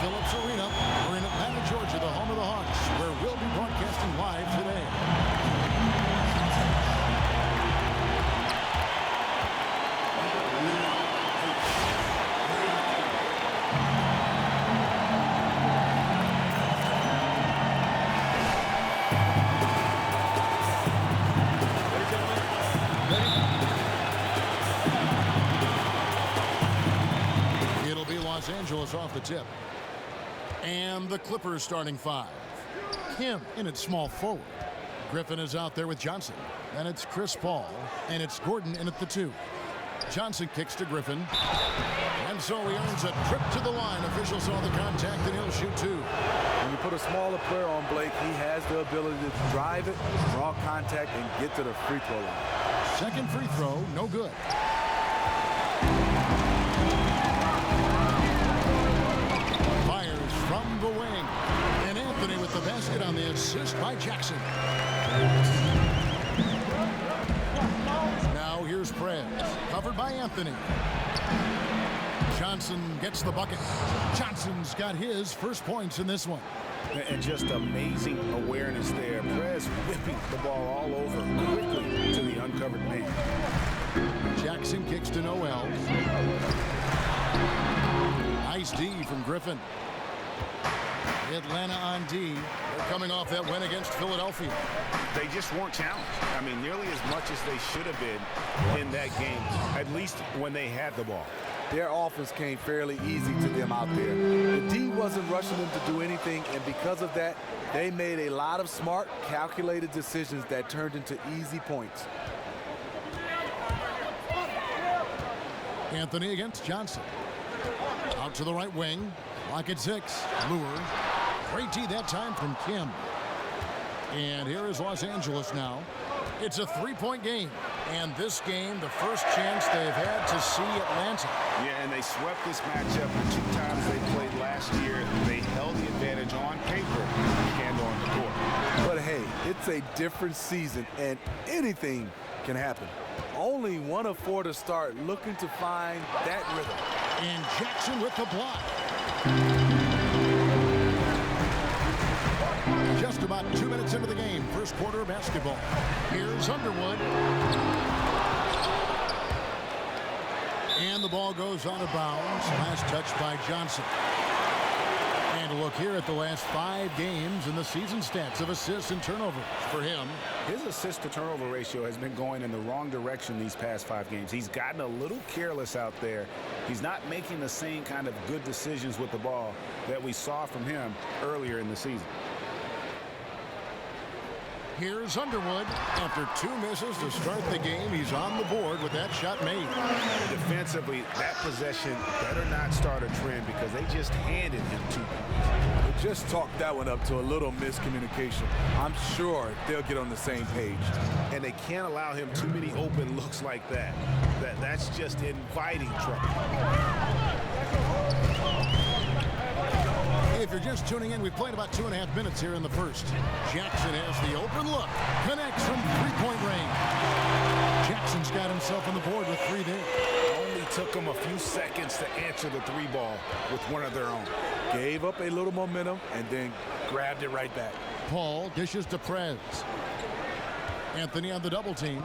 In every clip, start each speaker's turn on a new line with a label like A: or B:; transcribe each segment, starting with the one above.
A: Phillips Arena. We're in Atlanta, Georgia, the home of the Hawks, where we'll be broadcasting live today. It'll be Los Angeles off the tip. And the Clippers starting five. Kim in at small forward. Griffin is out there with Johnson. And it's Chris Paul. And it's Gordon in at the 2. Johnson kicks to Griffin. And so he earns a trip to the line. Officials saw the contact and he'll shoot 2.
B: When you put a smaller player on Blake, he has the ability to drive it, draw contact, and get to the free throw line.
A: Second free throw, no good. Fires from the wing. And Anthony with the basket on the assist by Jackson. Now here's Prez, covered by Anthony. Johnson gets the bucket. Johnson's got his first points in this one.
C: And just amazing awareness there. Prez whipping the ball all over quickly to the uncovered man.
A: Jackson kicks to Noel. Nice D from Griffin. Atlanta on D. They're coming off that win against Philadelphia.
C: They just weren't challenged. I mean, nearly as much as they should have been in that game, at least when they had the ball.
B: Their offense came fairly easy to them out there. The D wasn't rushing them to do anything, and because of that, they made a lot of smart, calculated decisions that turned into easy points.
A: Anthony against Johnson. Out to the right wing. Lock at 6. Lure. Great D that time from Kim. And here is Los Angeles now. It's a 3-point game. And this game, the first chance they've had to see Atlanta.
C: Yeah, and they swept this matchup the 2 times they played last year. They held the advantage on paper and on the court.
B: But hey, it's a different season, and anything can happen. Only 1 of 4 to start, looking to find that rhythm.
A: And Jackson with the block. Just about 2 minutes into the game, first quarter of basketball. Here's Underwood. And the ball goes out of bounds. Last touch by Johnson. And a look here at the last 5 games and the season stats of assists and turnovers for him.
C: His assist-to-turnover ratio has been going in the wrong direction these past 5 games. He's gotten a little careless out there. He's not making the same kind of good decisions with the ball that we saw from him earlier in the season.
A: Here's Underwood. After 2 misses to start the game, he's on the board with that shot made.
C: Defensively, that possession better not start a trend because they just handed him 2 points.
B: They just talked that one up to a little miscommunication. I'm sure they'll get on the same page.
C: And they can't allow him too many open looks like that. That's just inviting trouble.
A: If you're just tuning in, we've played about 2.5 minutes here in the first. Jackson has the open look. Connects from 3-point range. Jackson's got himself on the board with 3 there.
C: Only took them a few seconds to answer the 3 ball with one of their own.
B: Gave up a little momentum and then grabbed it right back.
A: Paul dishes to Prez. Anthony on the double team.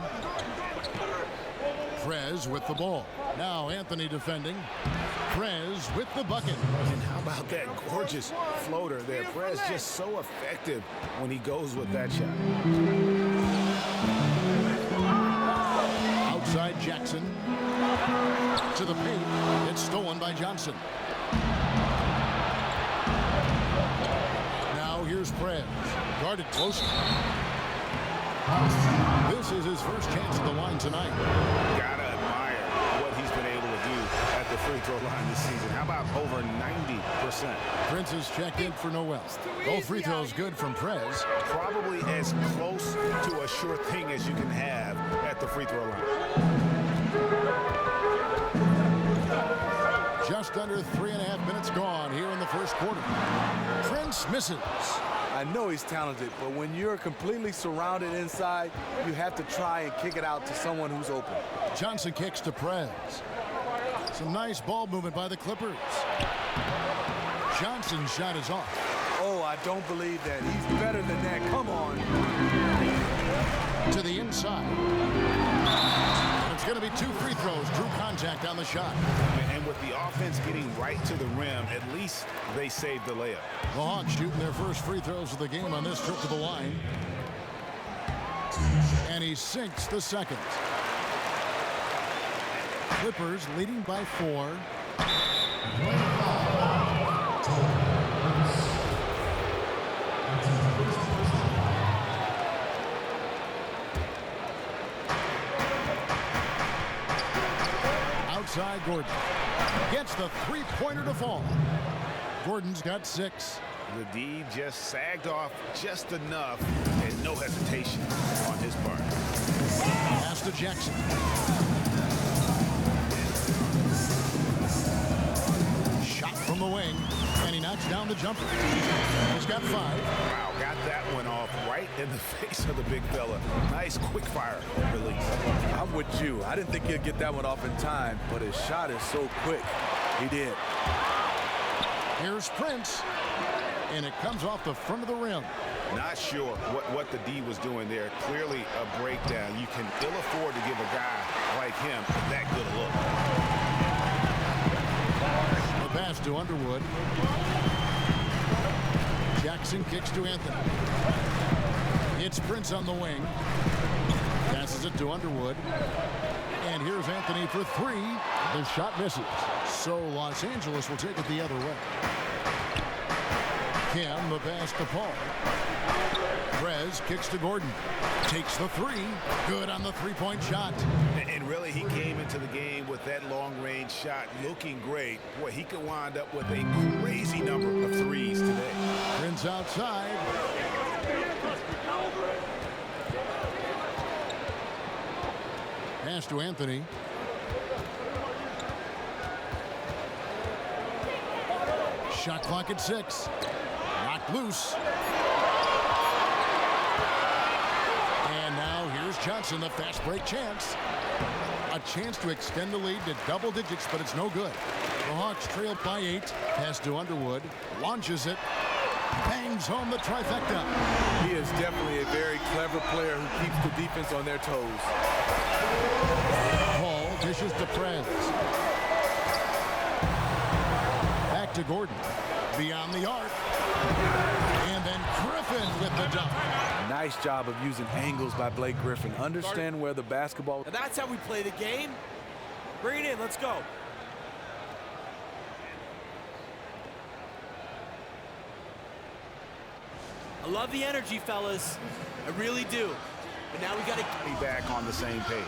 A: Prez with the ball. Now Anthony defending. Prez with the bucket.
C: And how about that gorgeous floater there? Prez just so effective when he goes with that shot.
A: Outside Jackson. To the paint. It's stolen by Johnson. Now here's Prez. Guarded closely. This is his first chance at the line tonight.
C: Gotta admire what he's been able to do at the free throw line this season. How about over 90%?
A: Prince is checked in for Noel. Both free throws good from Prez.
C: Probably as close to a sure thing as you can have at the free throw line.
A: Just under 3.5 minutes gone here in the first quarter. Prince misses.
B: I know he's talented, but when you're completely surrounded inside, you have to try and kick it out to someone who's open.
A: Johnson kicks to Prez. Some nice ball movement by the Clippers. Johnson's shot is off.
B: Oh, I don't believe that. He's better than that. Come on.
A: To the inside. And it's going to be 2 free throws. Drew contact on the shot.
C: And with the offense getting right to the rim, at least they saved the layup.
A: The Hawks shooting their first free throws of the game on this trip to the line. And he sinks the second. Clippers leading by 4. Outside Gordon. Gets the three-pointer to fall. Gordon's got 6.
C: The D just sagged off just enough and no hesitation on his part.
A: Pass to Jackson. Shot from the wing, and he knocks down the jumper. He's got 5.
C: Wow, got that one off right in the face of the big fella. Nice quick fire release.
B: I'm with you. I didn't think he'd get that one off in time, but his shot is so quick. He did.
A: Here's Prince, and it comes off the front of the rim.
C: Not sure what the D was doing there. Clearly a breakdown. You can ill afford to give a guy like him that good a look.
A: The pass to Underwood. Jackson kicks to Anthony. It's Prince on the wing. Passes it to Underwood. And here's Anthony for 3. The shot misses. So Los Angeles will take it the other way. Kim, the pass to Paul. Perez kicks to Gordon. Takes the 3. Good on the three-point shot.
C: And really, he came into the game with that long-range shot looking great. Boy, he could wind up with a crazy number of threes today.
A: Prince outside. Pass to Anthony. Shot clock at 6. Knocked loose. And now here's Johnson, the fast break chance. A chance to extend the lead to double digits, but it's no good. The Hawks trail by 8. Pass to Underwood. Launches it. Bangs home the trifecta.
B: He is definitely a very clever player who keeps the defense on their toes.
A: Paul dishes to Perez. Back to Gordon. Beyond the arc. And then Griffin with the dunk.
B: Nice job of using angles by Blake Griffin. Understand where the basketball...
D: And that's how we play the game. Bring it in. Let's go. I love the energy, fellas. I really do. But now we got to
C: Be back on the same page.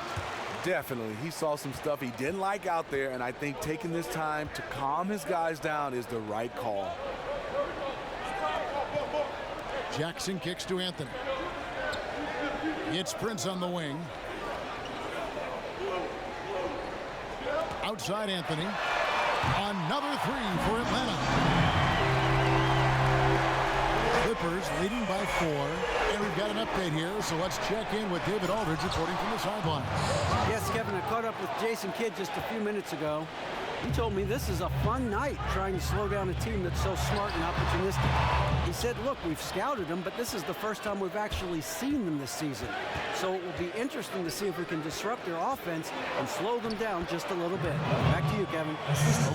B: Definitely. He saw some stuff he didn't like out there, and I think taking this time to calm his guys down is the right call.
A: Jackson kicks to Anthony. It's Prince on the wing. Outside Anthony. Another 3 for Atlanta. Clippers leading by 4. And we've got an update here, so let's check in with David Aldridge reporting from the sideline.
E: Yes, Kevin, I caught up with Jason Kidd just a few minutes ago. He told me this is a fun night trying to slow down a team that's so smart and opportunistic. He said, look, we've scouted them, but this is the first time we've actually seen them this season. So it will be interesting to see if we can disrupt their offense and slow them down just a little bit. Back to you, Kevin.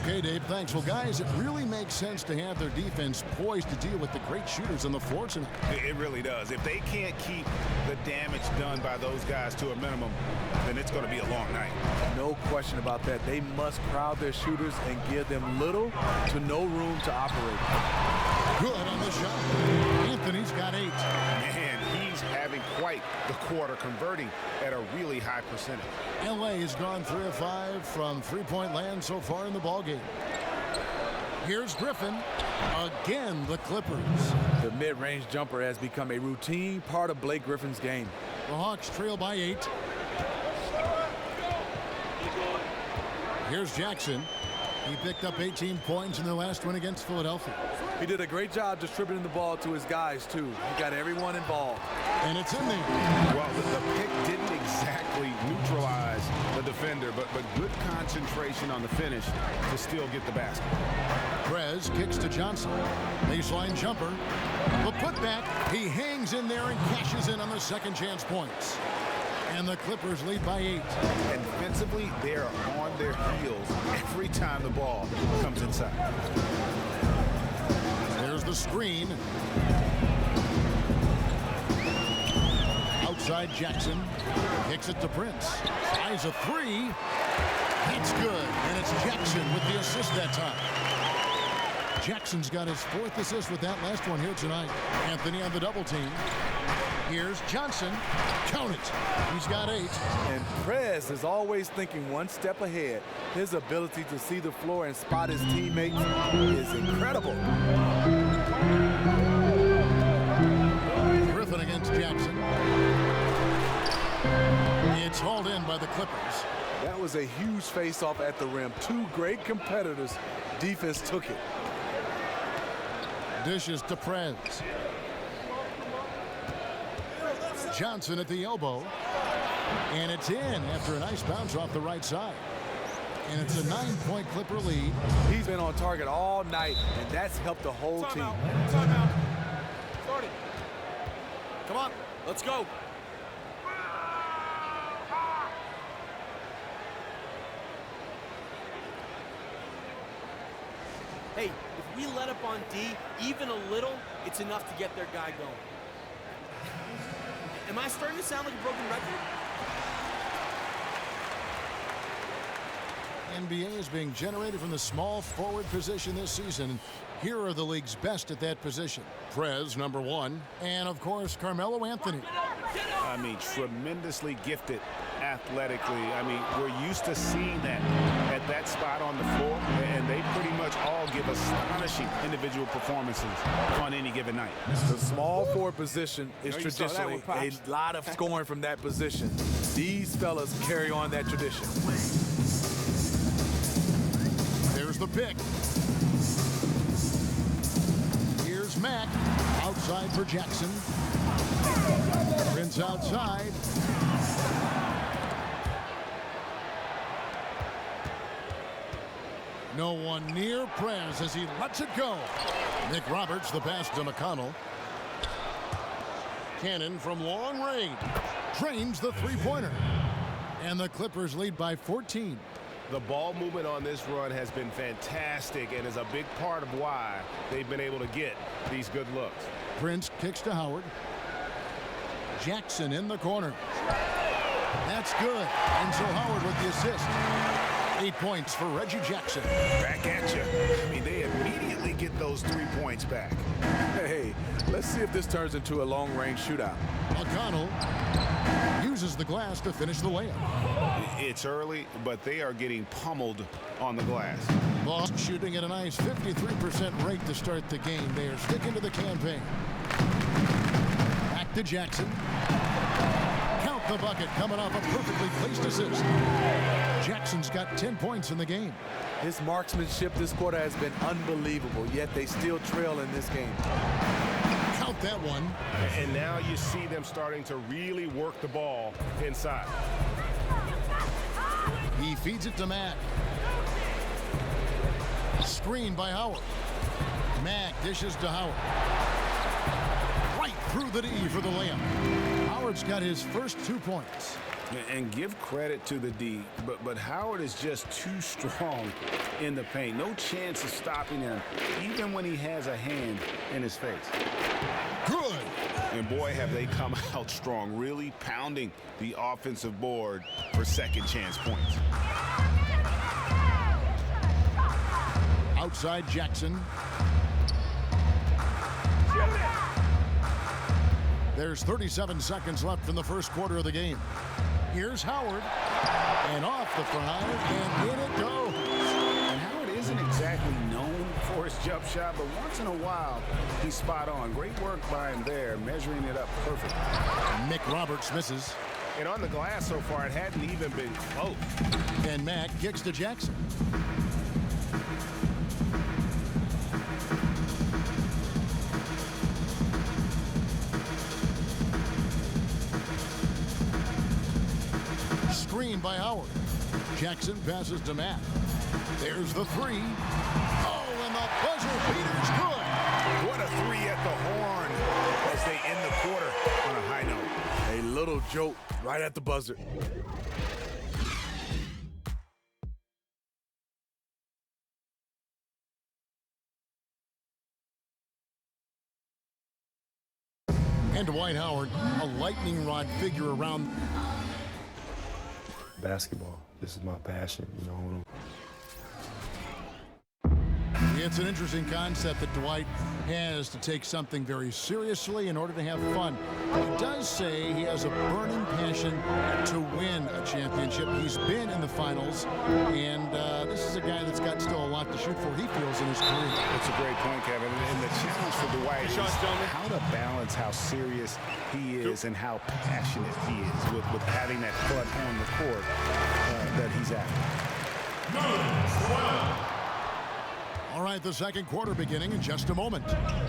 A: Okay, Dave, thanks. Well, guys, it really makes sense to have their defense poised to deal with the great shooters on the floor tonight.
C: It really does. If they can't keep the damage done by those guys to a minimum, then it's going to be a long night.
B: No question about that. They must crowd their shooters and give them little to no room to operate.
A: Good on the shot. Anthony's got 8.
C: And he's having quite the quarter, converting at a really high percentage.
A: LA has gone 3 of 5 from three-point land so far in the ballgame. Here's Griffin. Again, the Clippers.
B: The mid-range jumper has become a routine part of Blake Griffin's game.
A: The Hawks trail by 8. Here's Jackson. He picked up 18 points in their last win against Philadelphia.
B: He did a great job distributing the ball to his guys, too. He got everyone involved.
A: And it's in there.
C: Well, the pick didn't exactly neutralize the defender, but good concentration on the finish to still get the basket.
A: Prez kicks to Johnson. Baseline jumper. The putback. He hangs in there and cashes in on the second chance points. And the Clippers lead by 8.
C: And defensively, they're on their heels every time the ball comes inside.
A: There's the screen. Outside Jackson. Kicks it to Prince. Tries a 3. It's good. And it's Jackson with the assist that time. Jackson's got his 4th assist with that last one here tonight. Anthony on the double team. Here's Johnson. Count it. He's got 8.
B: And Prez is always thinking one step ahead. His ability to see the floor and spot his teammates is incredible.
A: Griffin against Jackson. It's hauled in by the Clippers.
B: That was a huge face-off at the rim. 2 great competitors. Defense took it.
A: Dishes to Prez. Johnson at the elbow. And it's in after a nice bounce off the right side. And it's a 9-point Clipper lead.
B: He's been on target all night, and that's helped the whole team.
D: Timeout. Started. Come on, let's go. Hey, if we let up on D even a little, it's enough to get their guy going. Am I starting to sound like a broken record?
A: NBA is being generated from the small forward position this season. Here are the league's best at that position. Prez, number 1. And, of course, Carmelo Anthony.
C: I mean, tremendously gifted athletically. I mean, we're used to seeing that at that spot on the floor, and they pretty much all give astonishing individual performances on any given night.
B: The small forward position is traditionally a lot of scoring from that position. These fellas carry on that tradition.
A: There's the pick. Here's Mack. Outside for Jackson. Prince outside. No one near Prez as he lets it go. Nick Roberts, the pass to McConnell. Cannon from long range. Drains the three-pointer. And the Clippers lead by 14.
F: The ball movement on this run has been fantastic and is a big part of why they've been able to get these good looks.
A: Prince kicks to Howard. Jackson in the corner. That's good. And so Howard with the assist. 8 points for Reggie Jackson.
C: Back at you. I mean, they immediately get those 3 points back.
B: Hey, let's see if this turns into a long-range shootout.
A: McConnell uses the glass to finish the layup.
C: It's early, but they are getting pummeled on the glass.
A: Boston shooting at a nice 53% rate to start the game. They are sticking to the campaign. Back to Jackson. Count the bucket coming off a perfectly placed assist. Jackson's got 10 points in the game.
B: His marksmanship this quarter has been unbelievable, yet they still trail in this game.
A: Count that one.
F: And now you see them starting to really work the ball inside.
A: He feeds it to Mack. Screen by Howard. Mack dishes to Howard. Right through the D for the layup. Howard's got his first 2 points.
C: And give credit to the D, but Howard is just too strong in the paint. No chance of stopping him, even when he has a hand in his face.
A: Good.
C: And boy, have they come out strong, really pounding the offensive board for second chance points.
A: Outside Jackson. There's 37 seconds left in the first quarter of the game. Here's Howard. And off the front, and in it goes.
C: And Howard isn't exactly known for his jump shot, but once in a while, he's spot on. Great work by him there, measuring it up perfectly.
A: Nick Roberts misses.
F: And on the glass so far, it hadn't even been close.
A: And Mack kicks to Jackson. by Howard. Jackson passes to Matt. There's the three. Oh, and the buzzer beater's good.
C: What a three at the horn as they end the quarter on a high note.
B: A little joke right at the buzzer.
A: And Dwight Howard, a lightning rod figure around.
G: Basketball. This is my passion, you know.
A: It's an interesting concept that Dwight has to take something very seriously in order to have fun. He does say he has a burning passion to win a championship. He's been in the finals, and this is a guy that's got still a lot to shoot for, he feels, in his career.
C: That's a great point, Kevin. And the challenge for Dwight is how to balance how serious he is and how passionate he is with having that fun on the court that he's at.
A: All right, the second quarter beginning in just a moment.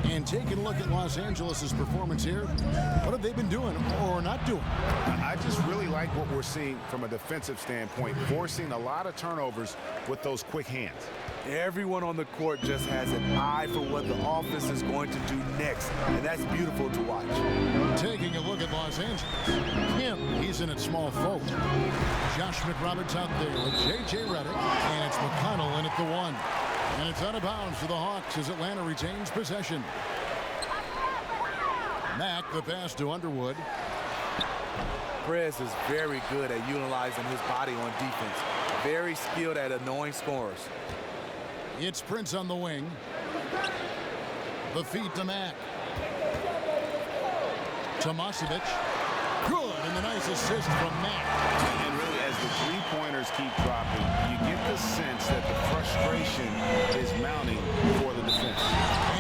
A: And taking a look at Los Angeles' performance here, what have they been doing or not doing?
C: I just really like what we're seeing from a defensive standpoint, forcing a lot of turnovers with those quick hands.
B: Everyone on the court just has an eye for what the offense is going to do next, and that's beautiful to watch.
A: Taking a look at Los Angeles. Kim, he's in at small forward. Josh McRoberts out there with J.J. Redick, and it's McConnell in at the one. And it's out of bounds for the Hawks as Atlanta retains possession. Mack, the pass to Underwood.
B: Perez is very good at utilizing his body on defense. Very skilled at annoying scorers.
A: It's Prince on the wing. The feed to Mack. Tomasevic. Good, and the nice assist from Mack.
C: And really, as the three-pointers keep dropping, you get the sense that the frustration is mounting for the defense.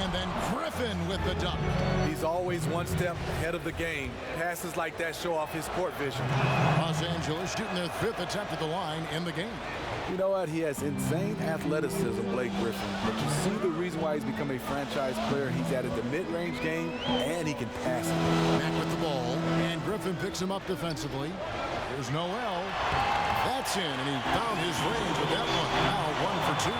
A: And then Griffin with the dunk.
B: He's always one step ahead of the game. Passes like that show off his court vision.
A: Los Angeles shooting their fifth attempt at the line in the game.
B: You know what? He has insane athleticism, Blake Griffin. But you see the reason why he's become a franchise player. He's added the mid-range game, and he can pass it.
A: Mack with the ball, and Griffin picks him up defensively. Here's Noel. That's in, and he found his range with that one. Now 1 for 2.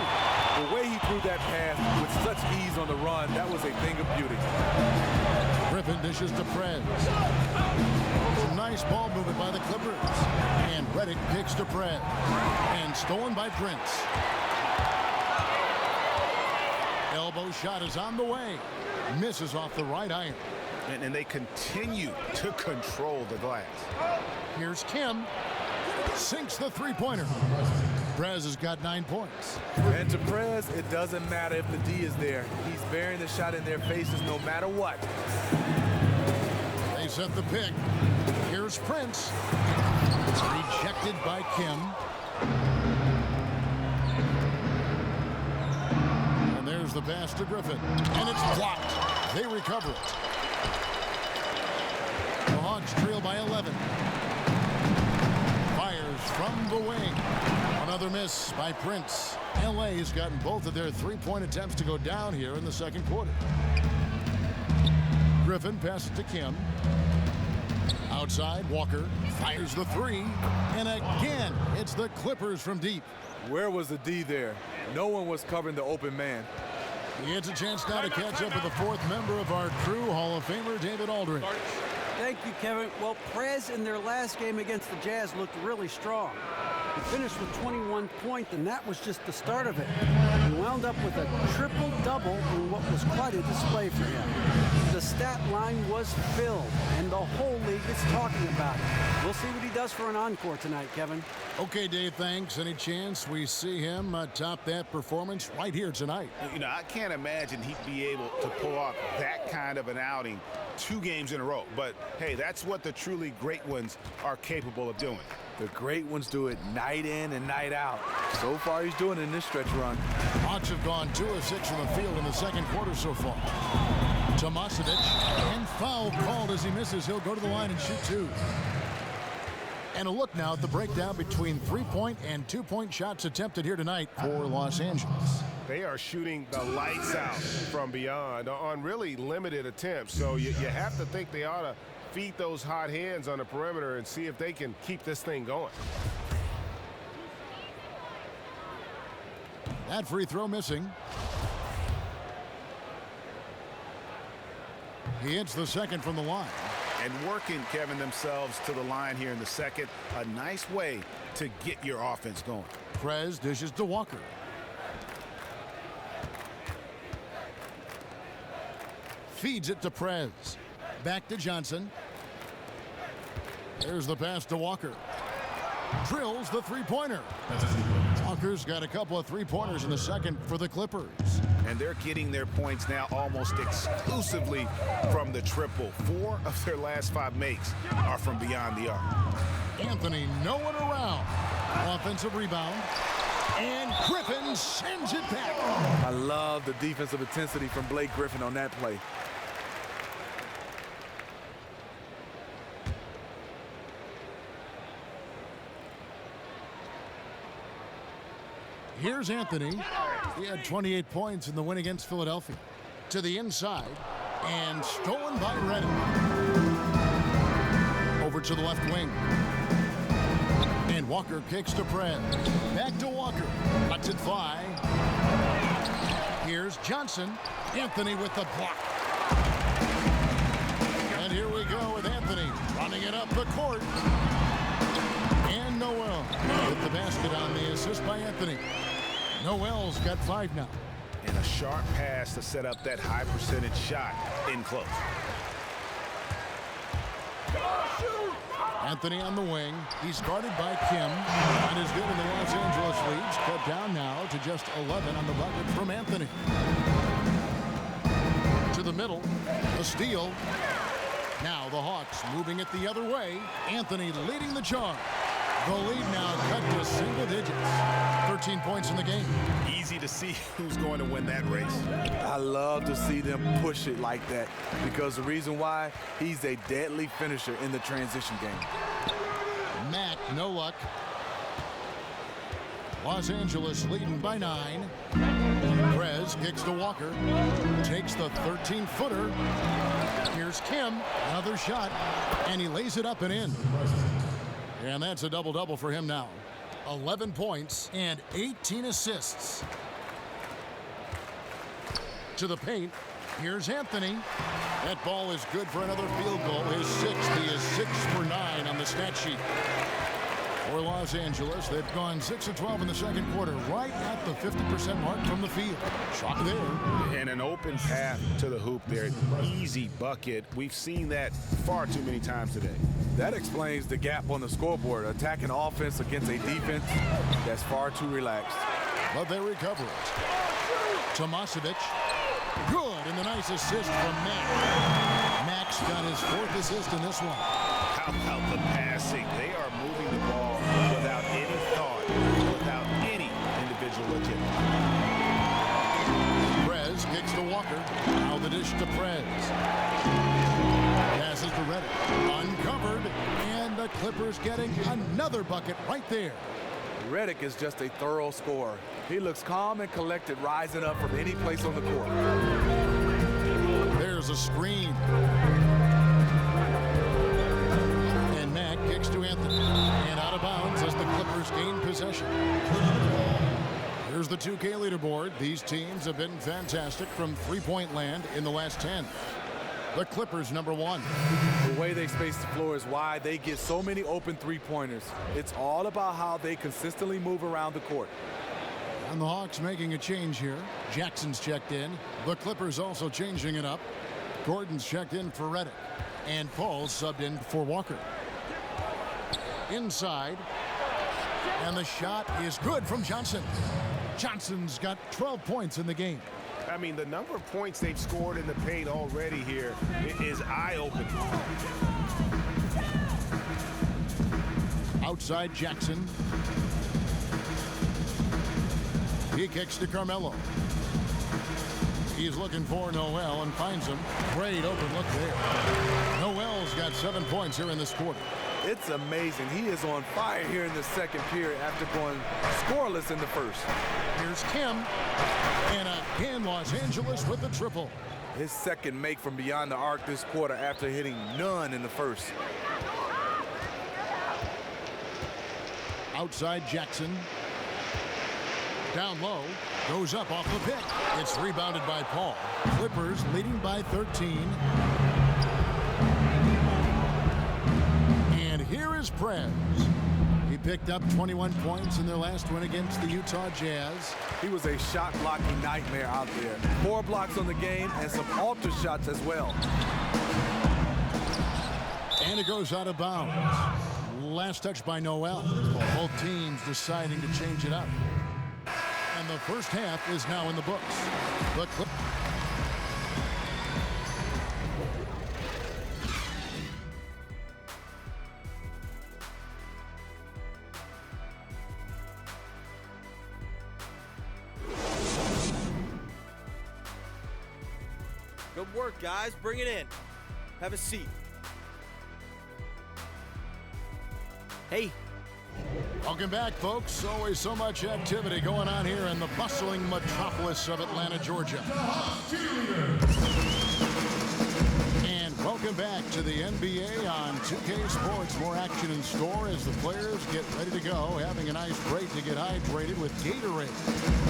B: The way he threw that pass with such ease on the run, that was a thing of beauty.
A: Griffin dishes to Prez. Some nice ball movement by the Clippers. And Redick picks to Prez. And stolen by Prince. Elbow shot is on the way. Misses off the right iron.
C: And they continue to control the glass.
A: Here's Kim. Sinks the three-pointer. Prez has got 9 points.
B: And to Prez, it doesn't matter if the D is there. He's burying the shot in their faces no matter what.
A: They set the pick. Here's Prince. Rejected by Kim. And there's the pass to Griffin. And it's blocked. They recover it. The Hawks trail by 11. Fires from the wing. Another miss by Prince. LA has gotten both of their three-point attempts to go down here in the second quarter. Griffin passes to Kim. Outside, Walker fires the three. And again, it's the Clippers from deep.
B: Where was the D there? No one was covering the open man.
A: It's a chance now to catch up with the fourth member of our crew, Hall of Famer David Aldridge.
E: Thank you, Kevin. Well, Prez in their last game against the Jazz looked really strong. He finished with 21 points, and that was just the start of it. He wound up with a triple-double in what was quite a display for him. The stat line was filled, and the whole league is talking about it. We'll see what he does for an encore tonight, Kevin.
A: Okay, Dave, thanks. Any chance we see him top that performance right here tonight?
C: You know, I can't imagine he'd be able to pull off that kind of an outing 2 games in a row. But, hey, that's what the truly great ones are capable of doing.
B: The great ones do it night in and night out. So far, he's doing it in this stretch run.
A: Hawks have gone 2 of 6 from the field in the second quarter so far. Tomasevic, and foul called as he misses. He'll go to the line and shoot 2. And a look now at the breakdown between 3-point and 2-point shots attempted here tonight for Los Angeles.
F: They are shooting the lights out from beyond on really limited attempts. So you have to think they ought to feed those hot hands on the perimeter and see if they can keep this thing going.
A: That free throw missing. He hits the second from the line.
C: And working, Kevin, themselves to the line here in the second. A nice way to get your offense going.
A: Prez dishes to Walker. Feeds it to Prez. Back to Johnson. There's the pass to Walker. Drills the three-pointer. Walker's got a couple of three-pointers in the second for the Clippers.
C: And they're getting their points now almost exclusively from the triple. 4 of their last 5 makes are from beyond the arc.
A: Anthony, no one around. Offensive rebound. And Griffin sends it back.
B: I love the defensive intensity from Blake Griffin on that play.
A: Here's Anthony. He had 28 points in the win against Philadelphia. To the inside, and stolen by Reddick. Over to the left wing. And Walker kicks to Prez. Back to Walker. Lets it fly. Here's Johnson. Anthony with the block. And here we go with Anthony running it up the court. And Noel with the basket on the assist by Anthony. Noel's got 5 now.
C: And a sharp pass to set up that high percentage shot in close.
A: Anthony on the wing. He's guarded by Kim. Not as good in the Los Angeles leads. Cut down now to just 11 on the bucket from Anthony. To the middle. A steal. Now the Hawks moving it the other way. Anthony leading the charge. The lead now cut to single digits. 13 points in the game.
C: Easy to see who's going to win that race.
B: I love to see them push it like that because the reason why, he's a deadly finisher in the transition game.
A: Mack, no luck. Los Angeles leading by 9. Prez kicks to Walker. Takes the 13-footer. Here's Kim. Another shot. And he lays it up and in. And that's a double-double for him now. 11 points and 18 assists. To the paint. Here's Anthony. That ball is good for another field goal. His 6th. He is 6 for 9 on the stat sheet. For Los Angeles, they've gone 6 of 12 in the second quarter, right at the 50% mark from the field. Shot there.
C: And an open path to the hoop there. Easy bucket. We've seen that far too many times today.
B: That explains the gap on the scoreboard. Attacking offense against a defense that's far too relaxed.
A: But they recover it. Tomasevic. Good, and the nice assist from Mack. Mack's got his 4th assist in this one.
C: How about the passing? They are moving the ball without any thought, without any individual agenda.
A: Prez kicks to Walker. Now the dish to Prez. Passes to Reddick. Uncovered. And the Clippers getting another bucket right there.
B: Reddick is just a thorough scorer. He looks calm and collected, rising up from any place on the court.
A: There's a screen. And Mack kicks to Anthony. And out of bounds as the Clippers gain possession. Here's the 2K leaderboard. These teams have been fantastic from three-point land in the last 10. The Clippers, number 1.
B: The way they space the floor is why they get so many open three-pointers. It's all about how they consistently move around the court.
A: And the Hawks making a change here. Jackson's checked in. The Clippers also changing it up. Gordon's checked in for Reddick. And Paul's subbed in for Walker. Inside. And the shot is good from Johnson. Johnson's got 12 points in the game.
F: I mean, the number of points they've scored in the paint already here is eye-opening.
A: Outside Jackson. He kicks to Carmelo. He's looking for Noel and finds him. Great open look there. Noel's got 7 points here in this quarter.
B: It's amazing. He is on fire here in the second period after going scoreless in the first.
A: Here's Kim. And again, Los Angeles with the triple.
B: His second make from beyond the arc this quarter after hitting none in the first.
A: Down low, goes up off the pick. It's rebounded by Paul. Clippers leading by 13. And here is Prez. He picked up 21 points in their last win against the Utah Jazz.
B: He was a shot blocking nightmare out there. 4 blocks on the game and some alter shots as well.
A: And it goes out of bounds. Last touch by Noel. Both teams deciding to change it up. And the first half is now in the books. The
D: Good work, guys. Bring it in. Have a seat. Hey.
A: Welcome back, folks. Always so much activity going on here in the bustling metropolis of Atlanta, Georgia. And welcome back to the NBA on 2K Sports. More action in store as the players get ready to go, having a nice break to get hydrated with Gatorade.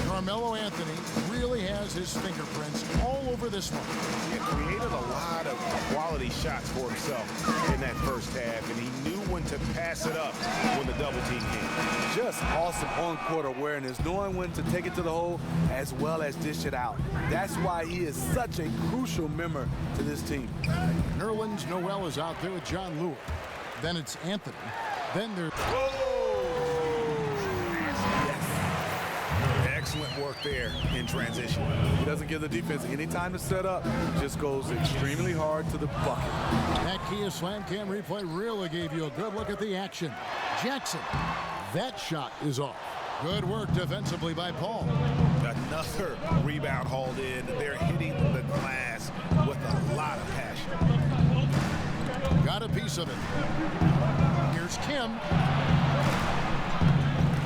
A: Carmelo Anthony really has his fingerprints all over this one.
C: He created a lot of quality shots for himself in that first half, and he knew when to pass it up when the double team came.
B: Just awesome on-court awareness, knowing when to take it to the hole as well as dish it out. That's why he is such a crucial member to this team.
A: Nerlens Noel is out there with John Lewis. Then it's Anthony. Then there's...
C: Excellent work there in transition.
B: He doesn't give the defense any time to set up. He just goes extremely hard to the bucket.
A: That Kia Slam Cam replay really gave you a good look at the action. Jackson, that shot is off. Good work defensively by Paul.
C: Another rebound hauled in. They're hitting the glass with a lot of passion.
A: Got a piece of it. Here's Kim.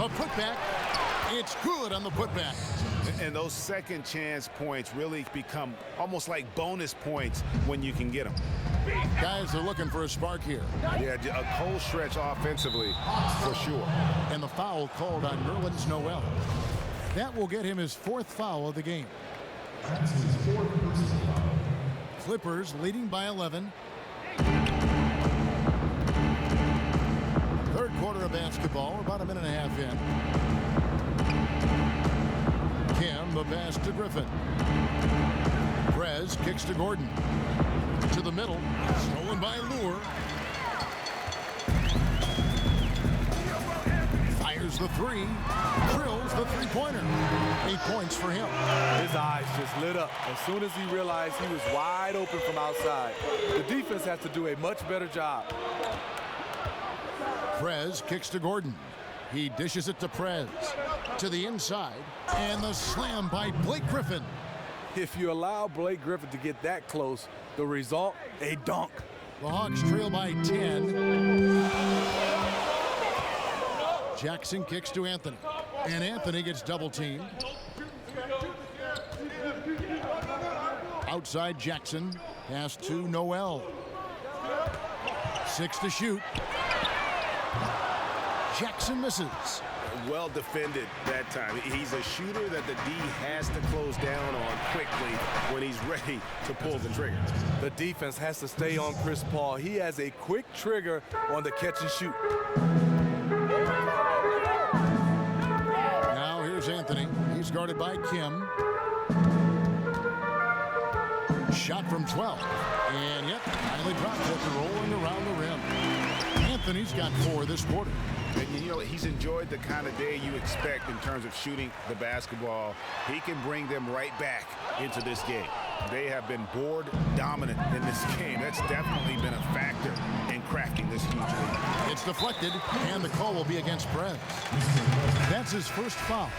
A: A putback. It's good on the putback.
C: And those second chance points really become almost like bonus points when you can get them.
A: Guys are looking for a spark here.
C: Yeah, a cold stretch offensively for sure.
A: And the foul called on Nerlens Noel. That will get him his 4th foul of the game. Clippers leading by 11. Third quarter of basketball, about a minute and a half in. Kim, the pass to Griffin. Prez kicks to Gordon. To the middle, stolen by Lure. Fires the 3, drills the 3-pointer. 8 points for him.
B: His eyes just lit up as soon as he realized he was wide open from outside. The defense has to do a much better job.
A: Prez kicks to Gordon. He dishes it to Prez. To the inside, and the slam by Blake Griffin.
B: If you allow Blake Griffin to get that close, the result, a dunk.
A: The Hawks trail by 10. Jackson kicks to Anthony, and Anthony gets double teamed. Outside Jackson, pass to Noel. 6 to shoot. Jackson misses.
C: Well defended that time. He's a shooter that the D has to close down on quickly when he's ready to pull the trigger.
B: The defense has to stay on Chris Paul. He has a quick trigger on the catch and shoot.
A: Now here's Anthony. He's guarded by Kim. Shot from 12. And yep, finally dropped it, rolling around the rim. Anthony's got 4 this quarter.
C: And you know, he's enjoyed the kind of day you expect in terms of shooting the basketball. He can bring them right back into this game. They have been board dominant in this game. That's definitely been a factor in crafting this huge lead.
A: It's deflected, and the call will be against Prez. That's his first foul.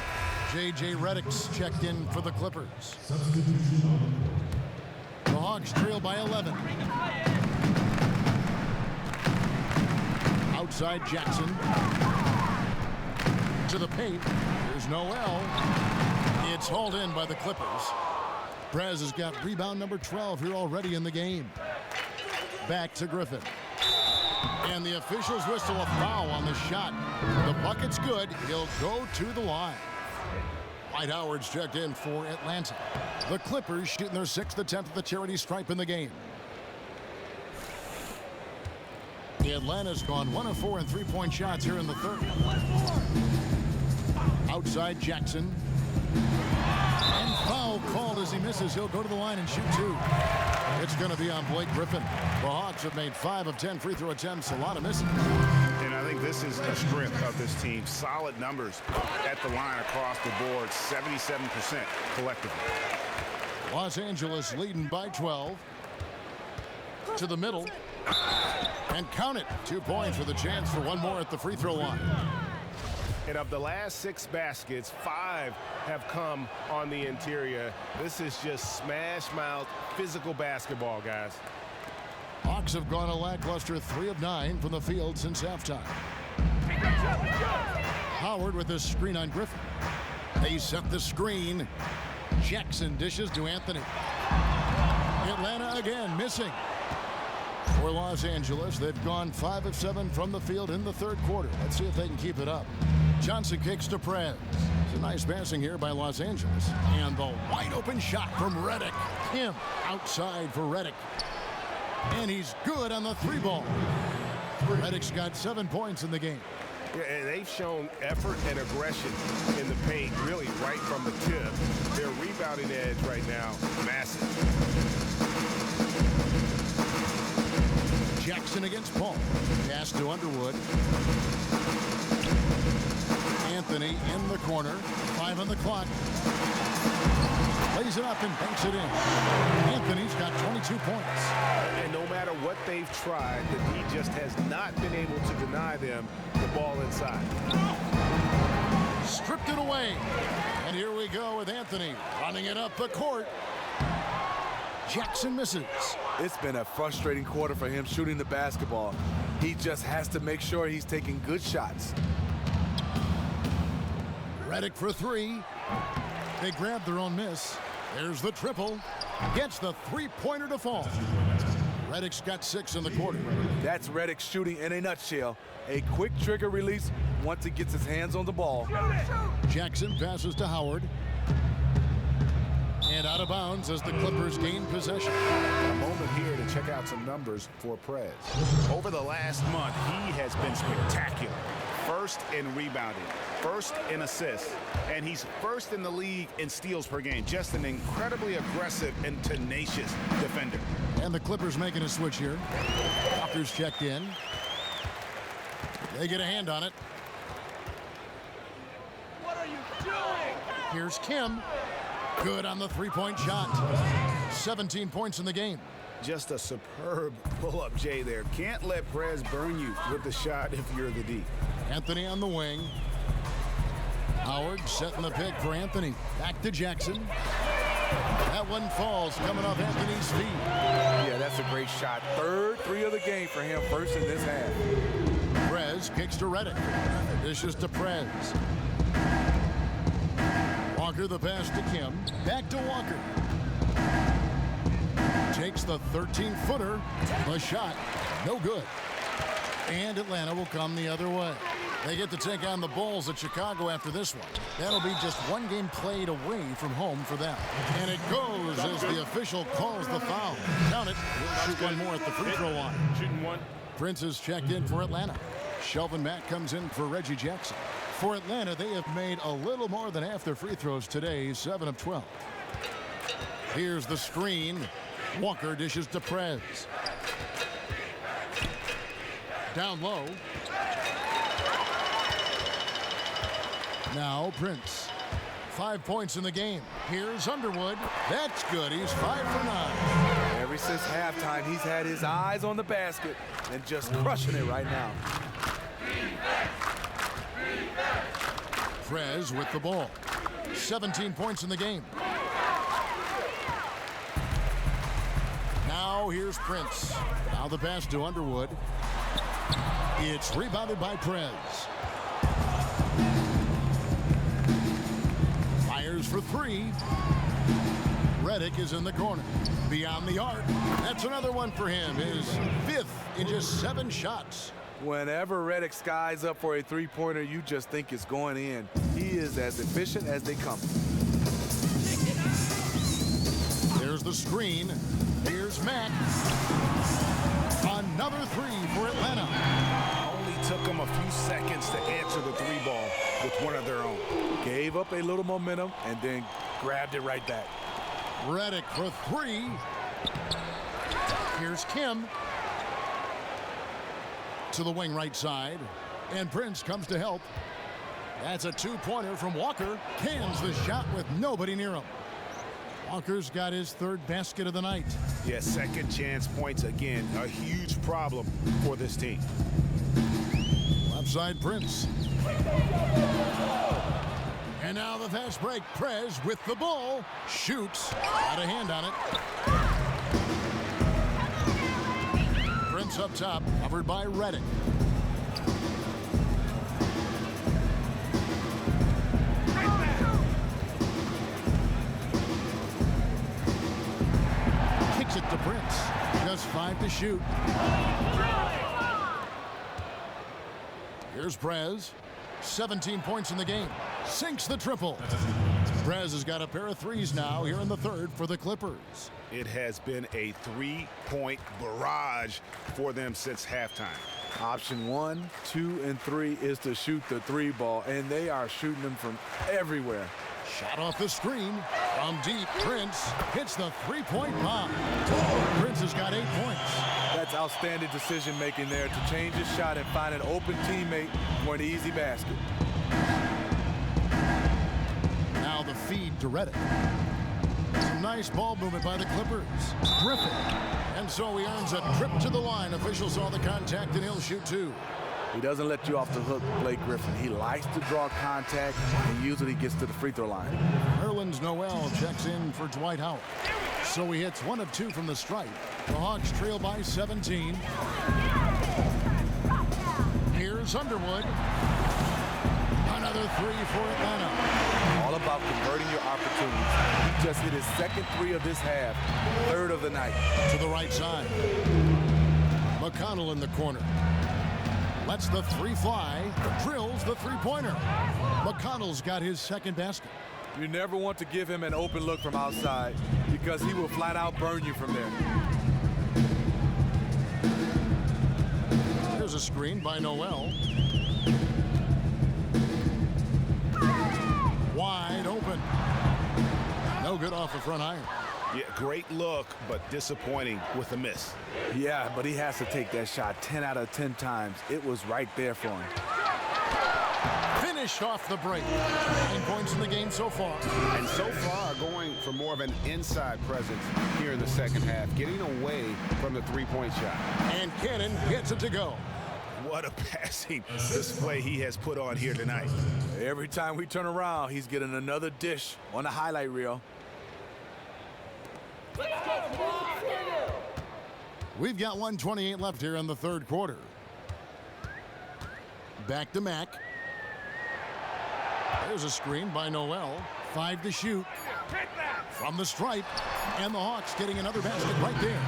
A: J.J. Redick's checked in for the Clippers. The Hawks trail by 11. Outside Jackson. To the paint. There's Noel. It's hauled in by the Clippers. Prez has got rebound number 12 here already in the game. Back to Griffin. And the officials whistle a foul on the shot. The bucket's good. He'll go to the line. Dwight Howard's checked in for Atlanta. The Clippers shooting their 6th attempt at the charity stripe in the game. Atlanta's gone 1 of 4 in three-point shots here in the third. Outside Jackson. And foul called as he misses. He'll go to the line and shoot 2. It's going to be on Blake Griffin. The Hawks have made 5 of 10 free throw attempts. A lot of misses.
C: And I think this is a strength of this team. Solid numbers at the line across the board. 77% collectively.
A: Los Angeles leading by 12. To the middle. And count it. 2 points with a chance for one more at the free throw line.
F: And of the last 6 baskets, 5 have come on the interior. This is just smash mouth physical basketball, guys.
A: Hawks have gone a lackluster 3 of 9 from the field since halftime. Howard with this screen on Griffin. They set the screen. Jackson dishes to Anthony. Atlanta again missing. For Los Angeles, they've gone 5 of 7 from the field in the third quarter. Let's see if they can keep it up. Johnson kicks to Prez. It's a nice passing here by Los Angeles. And the wide open shot from Redick. Kim outside for Redick. And he's good on the 3-ball. Redick's got 7 points in the game.
F: Yeah, and they've shown effort and aggression in the paint, really right from the tip. Their rebounding edge right now, massive.
A: Jackson against Paul. Pass to Underwood. Anthony in the corner. 5 on the clock. Lays it up and banks it in. Anthony's got 22 points.
F: And no matter what they've tried, the D just has not been able to deny them the ball inside.
A: Stripped it away. And here we go with Anthony running it up the court. Jackson misses.
B: It's been a frustrating quarter for him shooting the basketball. He just has to make sure he's taking good shots.
A: Redick for 3. They grab their own miss. There's the triple. Gets the three-pointer to fall. Redick's got 6 in the quarter.
B: That's Redick shooting in a nutshell. A quick trigger release once he gets his hands on the ball.
A: Jackson passes to Howard. And out of bounds as the Clippers gain possession.
C: A moment here to check out some numbers for Prez. Over the last month, he has been spectacular. First in rebounding, first in assists, and he's first in the league in steals per game. Just an incredibly aggressive and tenacious defender.
A: And the Clippers making a switch here. Walker's checked in. They get a hand on it.
D: What are you doing?
A: Here's Kim. Good on the three-point shot. 17 points in the game.
C: Just a superb pull-up J there. Can't let Prez burn you with the shot if you're the D.
A: Anthony on the wing. Howard setting the pick for Anthony. Back to Jackson. That one falls coming off Anthony's feet.
B: Yeah, that's a great shot. Third 3 of the game for him, first in this half.
A: Prez kicks to Redick. Dishes to Prez. Walker the pass to Kim. Back to Walker. Takes the 13-footer. The shot, no good. And Atlanta will come the other way. They get to take on the Bulls at Chicago after this one. That'll be just 1 game played away from home for them. And it goes as the official calls the foul. Count it. He'll shoot one more at the free throw line.
F: Shooting 1.
A: Prince is checked in for Atlanta. Shelvin Mack comes in for Reggie Jackson. For Atlanta, they have made a little more than half their free throws today, 7 of 12. Here's the screen. Walker dishes to Prez. Down low. Now Prince. 5 points in the game. Here's Underwood. That's good. He's 5 for 9.
B: Ever since halftime, he's had his eyes on the basket and just crushing it right now.
A: Prez with the ball. 17 points in the game. Now here's Prince. Now the pass to Underwood. It's rebounded by Prez. Fires for 3. Redick is in the corner. Beyond the arc. That's another one for him. His 5th in just 7 shots.
B: Whenever Redick skies up for a 3-pointer, you just think it's going in. He is as efficient as they come.
A: There's the screen. Here's Mack. Another three for Atlanta.
C: Only took them a few seconds to answer the three ball with one of their own.
B: Gave up a little momentum and then grabbed it right back.
A: Redick for three. Here's Kim. To the wing right side. And Prince comes to help. That's a two-pointer from Walker. Cans the shot with nobody near him. Walker's got his third basket of the night.
C: Yeah, second chance points again. A huge problem for this team.
A: Left side Prince. And now the fast break. Prez with the ball. Shoots. Got a hand on it. Prince up top. Covered by Redick. Kicks it to Prince. Just 5 to shoot. Here's Prez. 17 points in the game. Sinks the triple. Prez has got a pair of threes now here in the third for the Clippers.
C: It has been a three-point barrage for them since halftime.
B: Option 1, 2, and 3 is to shoot the three ball, and they are shooting them from everywhere.
A: Shot off the screen. From deep, Prince hits the three-point bomb. Prince has got 8 points.
B: That's outstanding decision making there to change his shot and find an open teammate for an easy basket.
A: Now the feed to Redick. Some nice ball movement by the Clippers. Griffin. And so he earns a trip to the line. Officials saw the contact and he'll shoot two.
B: He doesn't let you off the hook, Blake Griffin. He likes to draw contact and usually gets to the free throw line.
A: Nerlens Noel checks in for Dwight Howard. So he hits 1 of 2 from the stripe. The Hawks trail by 17. Here's Underwood. Another three for Atlanta.
B: All about converting your opportunities. He just hit his second three of this half, third of the night.
A: To the right side. McConnell in the corner. Lets the three fly. Drills the three-pointer. McConnell's got his second basket.
B: You never want to give him an open look from outside because he will flat out burn you from there.
A: Here's a screen by Noel. Wide open. No good off the front iron.
C: Yeah, great look, but disappointing with a miss.
B: Yeah, but he has to take that shot 10 out of 10 times. It was right there for him.
A: Finish off the break. 9 points in the game so far.
C: And so far, going for more of an inside presence here in the second half, getting away from the three-point shot.
A: And Cannon gets it to go.
C: What a passing display he has put on here tonight.
B: Every time we turn around, he's getting another dish on the highlight reel.
A: We've got 1:28 left here in the third quarter. Back to Mack. There's a screen by Noel. 5 to shoot. From the stripe. And the Hawks getting another basket right there.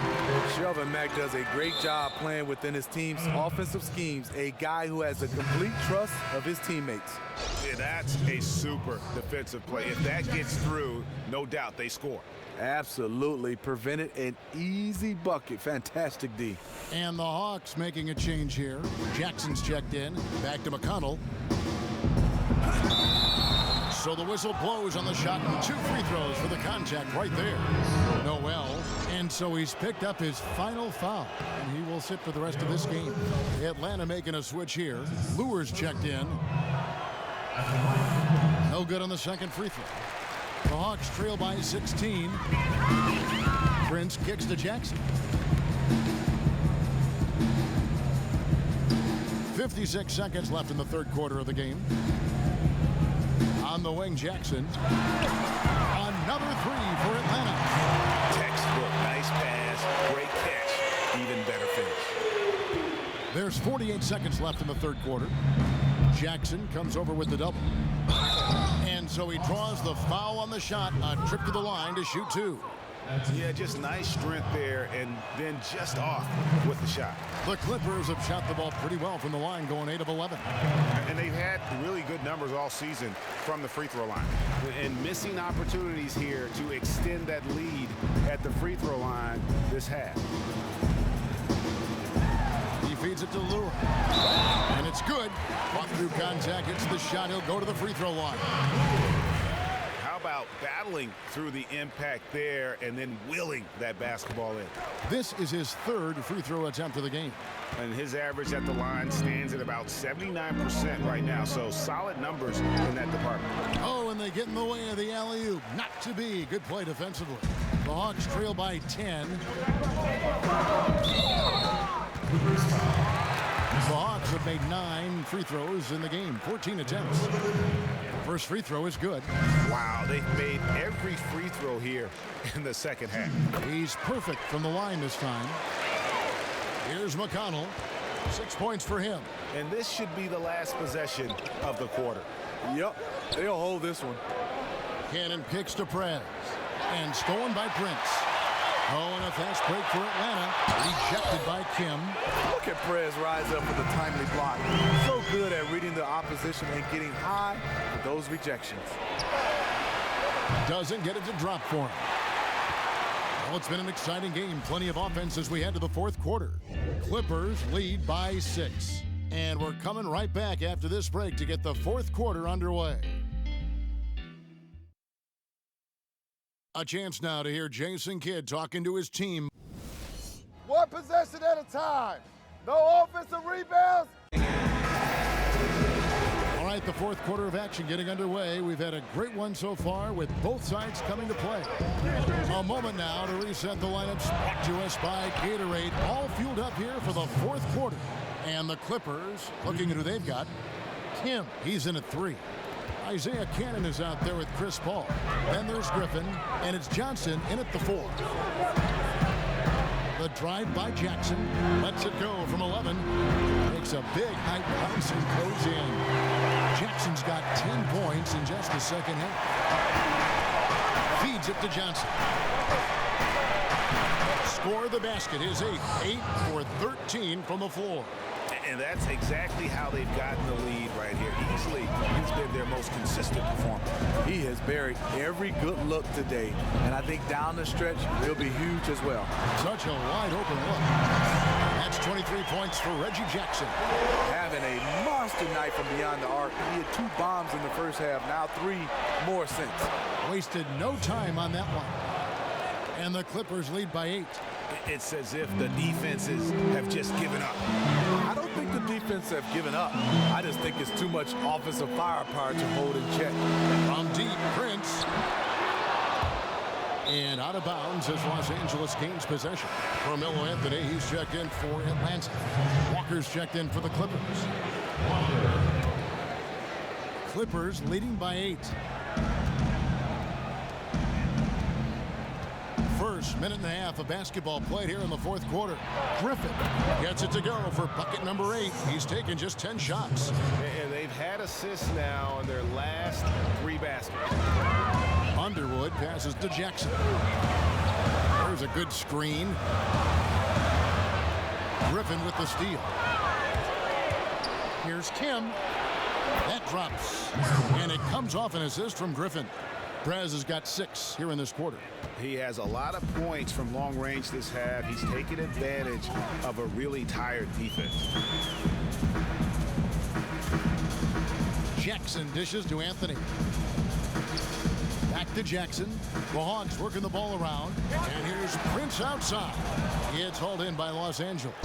B: Shelvin Mack does a great job playing within his team's offensive schemes. A guy who has a complete trust of his teammates.
C: Yeah, that's a super defensive play. If that gets through, no doubt they score.
B: Absolutely. Prevented an easy bucket. Fantastic D.
A: And the Hawks making a change here. Jackson's checked in. Back to McConnell. So the whistle blows on the shot and 2 free throws for the contact right there. Noel. And so he's picked up his final foul. And he will sit for the rest of this game. Atlanta making a switch here. Lewis checked in. No good on the second free throw. The Hawks trail by 16. Prince kicks to Jackson. 56 seconds left in the third quarter of the game. On the wing, Jackson. Another three for Atlanta.
C: Textbook, nice pass, great catch, even better finish.
A: There's 48 seconds left in the third quarter. Jackson comes over with the double. And so he draws the foul on the shot. A trip to the line to shoot two.
C: Yeah, just nice strength there, and then just off with the shot.
A: The Clippers have shot the ball pretty well from the line, going 8 of 11.
C: And they've had really good numbers all season from the free throw line. And missing opportunities here to extend that lead at the free throw line this half.
A: He feeds it to Lure. And it's good. Caught through contact, hits the shot. He'll go to the free throw line.
C: How about battling through the impact there and then willing that basketball in?
A: This is his third free throw attempt of the game.
C: And his average at the line stands at about 79% right now, so solid numbers in that department.
A: Oh, and they get in the way of the alley-oop. Not to be. Good play defensively. The Hawks trail by 10. The Hawks have made 9 free throws in the game, 14 attempts. First free throw is good.
C: Wow, they've made every free throw here in the second half.
A: He's perfect from the line this time. Here's McConnell. 6 points for him.
C: And this should be the last possession of the quarter.
B: Yep, they'll hold this one.
A: Cannon kicks to Prez. And stolen by Prince. Oh, and a fast break for Atlanta. Rejected by Kim.
B: Look at Prez rise up for the timely block. So good at reading the opposition and getting high with those rejections.
A: Doesn't get it to drop for him. Well, it's been an exciting game. Plenty of offense as we head to the fourth quarter. Clippers lead by 6. And we're coming right back after this break to get the fourth quarter underway. A chance now to hear Jason Kidd talking to his team.
H: One possession at a time. No offensive rebounds.
A: All right, the fourth quarter of action getting underway. We've had a great one so far with both sides coming to play. A moment now to reset the lineups brought to us by Gatorade. All fueled up here for the fourth quarter. And the Clippers, looking at who they've got. Kim, he's in at 3. Isaiah Cannon is out there with Chris Paul. Then there's Griffin, and it's Johnson in at the 4. The drive by Jackson. Lets it go from 11. Makes a big high bounce and goes in. Jackson's got 10 points in just the second half. Feeds it to Johnson. Score the basket. His 8th. 8 for 13 from the floor.
C: And that's exactly how they've gotten the lead right here. Easily, he's been their most consistent performer.
B: He has buried every good look today, and I think down the stretch, he'll be huge as well.
A: Such a wide open look. That's 23 points for Reggie Jackson.
B: Having a monster night from beyond the arc. He had 2 bombs in the first half, now 3 more since.
A: Wasted no time on that one. And the Clippers lead by 8.
C: It's as if the defenses have just given up.
B: I don't think the defense have given up. I just think it's too much offensive firepower to hold in check.
A: From deep, Prince. And out of bounds as Los Angeles gains possession. Carmelo Anthony, he's checked in for Atlanta. Walker's checked in for the Clippers. Clippers leading by 8. First minute and a half of basketball played here in the fourth quarter. Griffin gets it to go for bucket number 8. He's taken just 10 shots.
F: And they've had assists now in their last 3 baskets.
A: Underwood passes to Jackson. There's a good screen. Griffin with the steal. Here's Kim. That drops. And it comes off an assist from Griffin. Prez has got 6 here in this quarter.
C: He has a lot of points from long range this half. He's taken advantage of a really tired defense.
A: Jackson dishes to Anthony. Back to Jackson. The Hawks working the ball around. And here's Prince outside. It's hauled in by Los Angeles.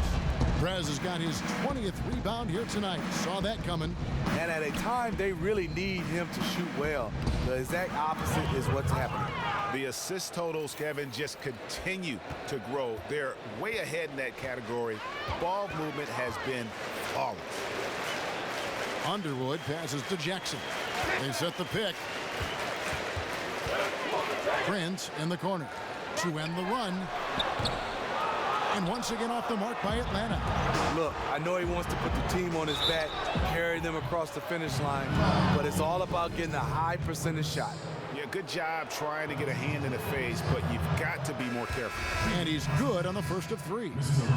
A: Prez has got his 20th rebound here tonight. Saw that coming.
B: And at a time they really need him to shoot well. The exact opposite is what's happening.
C: The assist totals, Kevin, just continue to grow. They're way ahead in that category. Ball movement has been flawless.
A: Underwood passes to Jackson. They set the pick. Prince in the corner to end the run. And once again off the mark by Atlanta.
B: Look, I know he wants to put the team on his back, carry them across the finish line, but it's all about getting a high percentage shot.
C: Yeah, good job trying to get a hand in the face, but you've got to be more careful.
A: And he's good on the first of three.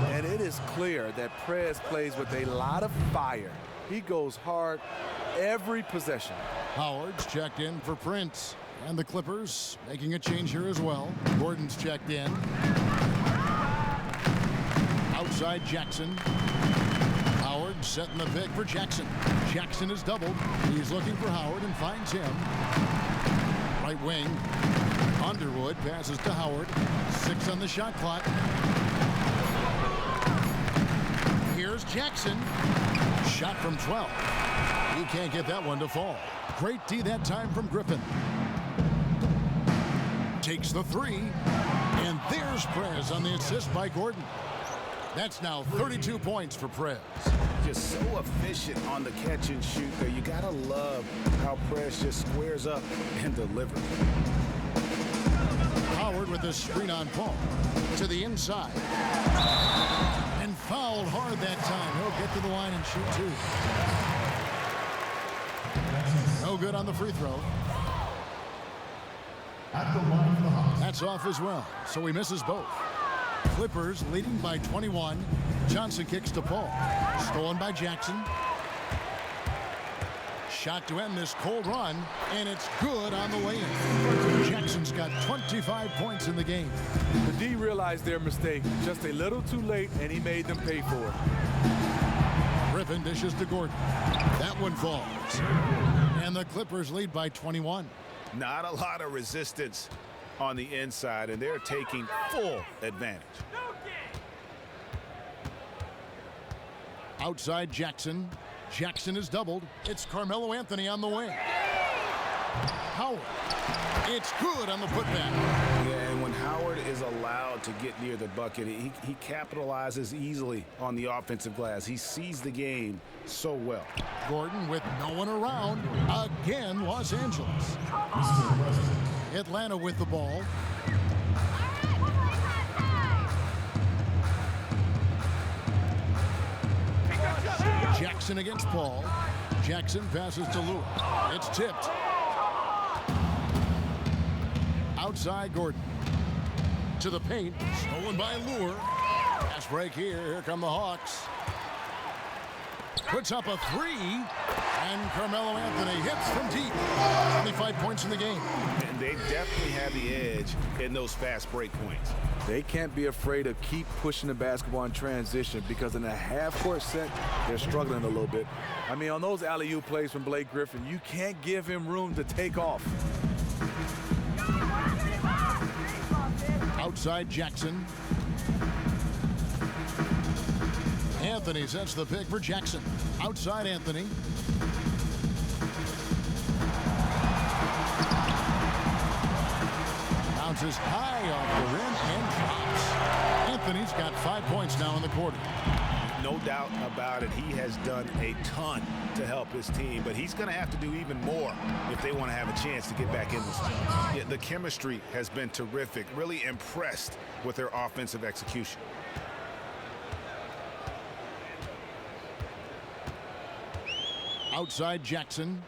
B: And it is clear that Prez plays with a lot of fire. He goes hard every possession.
A: Howard's checked in for Prince. And the Clippers making a change here as well. Gordon's checked in. Outside Jackson. Howard setting the pick for Jackson. Jackson is doubled. He's looking for Howard and finds him. Right wing. Underwood passes to Howard. 6 on the shot clock. Here's Jackson. Shot from 12. He can't get that one to fall. Great D that time from Griffin. Takes the 3. And there's Prez on the assist by Gordon. That's now 32 points for Prez.
C: Just so efficient on the catch and shoot there. You gotta love how Prez just squares up and delivers.
A: Howard with the screen on Paul. To the inside. And fouled hard that time. He'll get to the line and shoot 2. No good on the free throw. That's off as well, so he misses both. Clippers leading by 21. Johnson kicks to Paul. Stolen by Jackson. Shot to end this cold run, and it's good on the way in. Jackson's got 25 points in the game.
B: The D realized their mistake just a little too late, and he made them pay for it.
A: Griffin dishes to Gordon. That one falls. And the Clippers lead by 21.
C: Not a lot of resistance on the inside, and they're taking full advantage.
A: Outside Jackson. Jackson is doubled. It's Carmelo Anthony on the wing. Howard. It's good on the putback.
C: Yeah, and when Howard is allowed to get near the bucket, he capitalizes easily on the offensive glass. He sees the game so well.
A: Gordon with no one around. Again, Los Angeles. Atlanta with the ball. Jackson against Paul. Jackson passes to Lewis. It's tipped. Outside Gordon. To the paint. Stolen by Lure. Pass break here. Here come the Hawks. Puts up a 3. And Carmelo Anthony hits from deep. 25 points in the game.
C: And they definitely have the edge in those fast break points.
B: They can't be afraid to keep pushing the basketball in transition, because in a half-court set, they're struggling a little bit. I mean, on those alley-oop plays from Blake Griffin, you can't give him room to take off.
A: Outside Jackson. Anthony sets the pick for Jackson. Outside Anthony. Bounces high off the rim and drops. Anthony's got 5 points now in the quarter.
C: No doubt about it. He has done a ton to help his team, but he's going to have to do even more if they want to have a chance to get back in this game. Yeah, the chemistry has been terrific. Really impressed with their offensive execution.
A: Outside Jackson.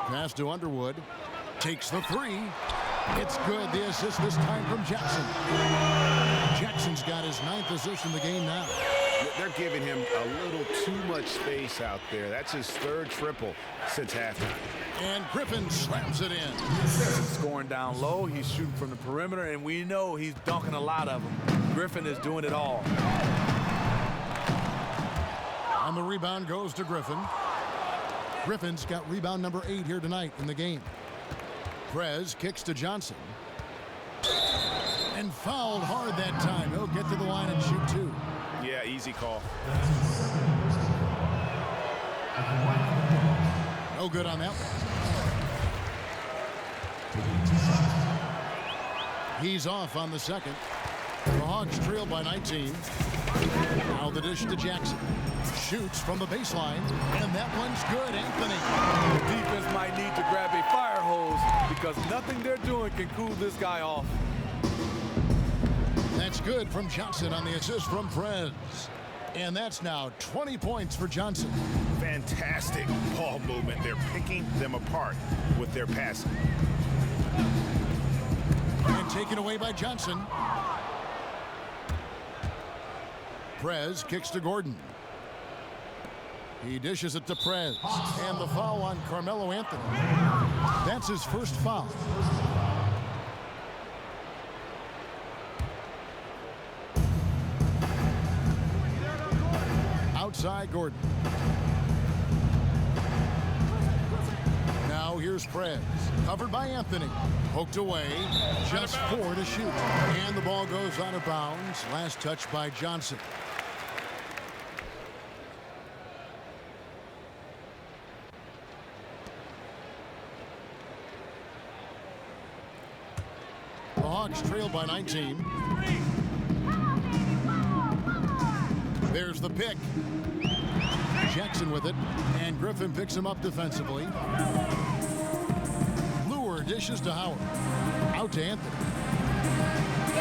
A: Pass to Underwood. Takes the 3. It's good. The assist this time from Jackson. Jackson's got his 9th assist in the game now.
C: They're giving him a little too much space out there. That's his 3rd triple since halftime.
A: And Griffin slams it in.
B: He's scoring down low. He's shooting from the perimeter, and we know he's dunking a lot of them. Griffin is doing it all.
A: And the rebound goes to Griffin. Griffin's got rebound number 8 here tonight in the game. Prez kicks to Johnson. And fouled hard that time. He'll get to the line and shoot 2.
C: Yeah, easy call.
A: No good on that one. He's off on the second. The Hawks trail by 19. Now the dish to Jackson. Shoots from the baseline, and that one's good, Anthony.
B: The defense might need to grab a fire hose, because nothing they're doing can cool this guy off.
A: That's good from Johnson on the assist from Prez. And that's now 20 points for Johnson.
C: fantastic ball movement. They're picking them apart with their passing.
A: And taken away by Johnson. Prez kicks to Gordon. He dishes it to Prez. And the foul on Carmelo Anthony. That's his first foul. Outside Gordon. Now here's Prez. Covered by Anthony. Poked away. Just 4 to shoot. And the ball goes out of bounds. Last touch by Johnson. The Hawks trail by 19. There's the pick. Jackson with it, and Griffin picks him up defensively. Lure dishes to Howard. Out to Anthony.